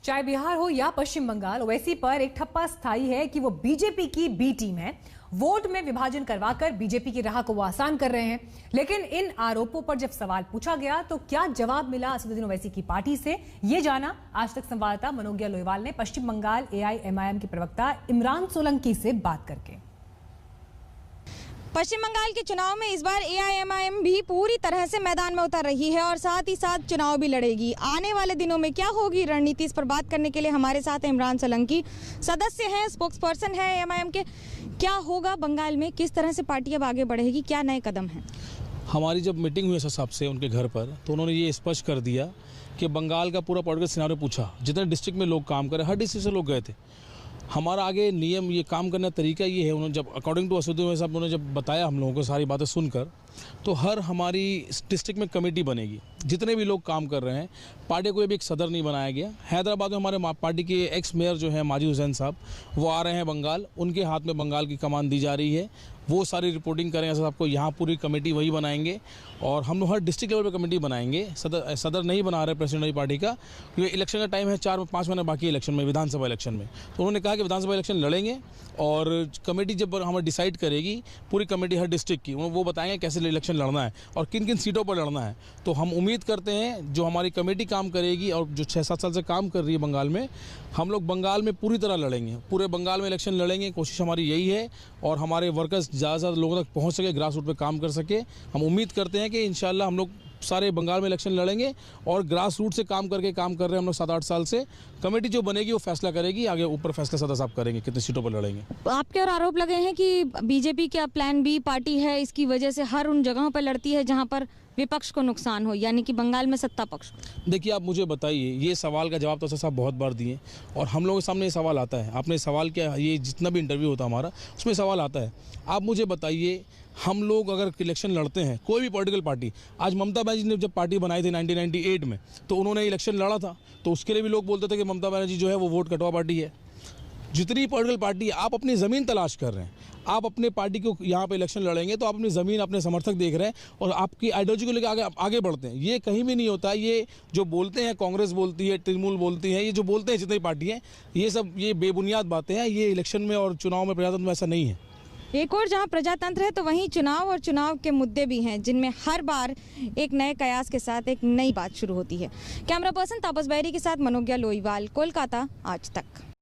चाहे बिहार हो या पश्चिम बंगाल, ओवैसी पर एक ठप्पा स्थायी है कि वो बीजेपी की बी टीम है। वोट में विभाजन करवाकर बीजेपी की राह को वो आसान कर रहे हैं। लेकिन इन आरोपों पर जब सवाल पूछा गया तो क्या जवाब मिला असदुद्दीन ओवैसी की पार्टी से, ये जाना आज तक संवाददाता मनोज्ञा लोईवाल ने पश्चिम बंगाल एआईएमआईएम के प्रवक्ता इमरान सोलंकी से बात करके। पश्चिम बंगाल के चुनाव में इस बार एआईएमआईएम भी पूरी तरह से मैदान में उतर रही है और साथ ही साथ चुनाव भी लड़ेगी। आने वाले दिनों में क्या होगी रणनीति, इस पर बात करने के लिए हमारे साथ इमरान सोलंकी, सदस्य हैं, स्पोक्स पर्सन है एआईएमआईएम के। क्या होगा बंगाल में, किस तरह से पार्टी अब आगे बढ़ेगी, क्या नए कदम हैं? हमारी जब मीटिंग हुई साहब से उनके घर पर, तो उन्होंने ये स्पष्ट कर दिया कि बंगाल का पूरा पॉलिटिकल सिनेरियो पूछा, जितने डिस्ट्रिक्ट में लोग काम करें, हर डिस्ट्रिक्ट से लोग गए थे। हमारा आगे नियम, ये काम करने का तरीका ये है, उन्होंने जब अकॉर्डिंग टू असदुद्दीन साहब उन्होंने जब बताया हम लोगों को सारी बातें सुनकर, तो हर हमारी डिस्ट्रिक्ट में कमेटी बनेगी। जितने भी लोग काम कर रहे हैं, पार्टी को भी एक सदर नहीं बनाया गया। हैदराबाद में हमारे पार्टी के एक्स मेयर जो है माजिद हुसैन साहब, वो आ रहे हैं बंगाल, उनके हाथ में बंगाल की कमान दी जा रही है। वो सारी रिपोर्टिंग करेंगे साहब को, यहाँ पूरी कमेटी वही बनाएंगे और हम लोग हर डिस्ट्रिक्ट लेवल पे कमेटी बनाएंगे। सदर नहीं बना रहे प्रेसिडेंट की पार्टी का, क्योंकि इलेक्शन का टाइम है, 4-5 महीने बाकी इलेक्शन में, विधानसभा इलेक्शन में। तो उन्होंने कहा कि विधानसभा इलेक्शन लड़ेंगे और कमेटी जब हमें डिसाइड करेगी, पूरी कमेटी हर डिस्ट्रिक्ट की, वो बताएंगे कैसे इलेक्शन लड़ना है और किन किन सीटों पर लड़ना है। तो हम उम्मीद करते हैं जो हमारी कमेटी काम करेगी और जो 6-7 साल से काम कर रही है बंगाल में, हम लोग बंगाल में पूरी तरह लड़ेंगे, पूरे बंगाल में इलेक्शन लड़ेंगे। कोशिश हमारी यही है और हमारे वर्कर्स ज़्यादा से ज़्यादा लोगों तक पहुँच सके, ग्रास रूट पर काम कर सके। हम उम्मीद करते हैं कि इंशाल्लाह हम लोग सारे बंगाल में इलेक्शन लड़ेंगे और ग्रास रूट से काम कर रहे हैं हम लोग 7-8 साल से। कमेटी जो बनेगी वो फैसला करेगी, आगे ऊपर फैसला सदस्य साहब करेंगे कितनी सीटों पर लड़ेंगे। आपके और आरोप लगे हैं कि बीजेपी का प्लान बी पार्टी है, इसकी वजह से हर उन जगहों पर लड़ती है जहां पर विपक्ष को नुकसान हो, यानी कि बंगाल में सत्ता पक्ष। देखिए, आप मुझे बताइए, ये सवाल का जवाब तो साहब बहुत बार दिए और हम लोगों के सामने ये सवाल आता है। आपने सवाल किया, ये जितना भी इंटरव्यू होता है हमारा, उसमें सवाल आता है। आप मुझे बताइए, हम लोग अगर इलेक्शन लड़ते हैं, कोई भी पॉलिटिकल पार्टी, आज ममता बनर्जी ने जब पार्टी बनाई थी 1998 में, तो उन्होंने इलेक्शन लड़ा था, तो उसके लिए भी लोग बोलते थे कि ममता बनर्जी जो है वो वोट कटवा पार्टी है। जितनी पॉलिटिकल पार्टी, आप अपनी ज़मीन तलाश कर रहे हैं, आप अपने पार्टी को यहाँ पे इलेक्शन लड़ेंगे तो आप अपनी ज़मीन, अपने समर्थक देख रहे हैं और आपकी आइडियोलॉजी को लेकर आगे बढ़ते हैं। ये कहीं भी नहीं होता है। ये जो बोलते हैं, कांग्रेस बोलती है, तृणमूल बोलती है, ये जो बोलते हैं जितनी पार्टी हैं, ये सब ये बेबुनियाद बातें हैं। ये इलेक्शन में और चुनाव में, प्रजातंत्र में ऐसा नहीं है। एक और जहां प्रजातंत्र है तो वहीं चुनाव और चुनाव के मुद्दे भी हैं, जिनमें हर बार एक नए कयास के साथ एक नई बात शुरू होती है। कैमरा पर्सन तापस बैरी के साथ मनोज्ञा लोईवाल, कोलकाता, आज तक।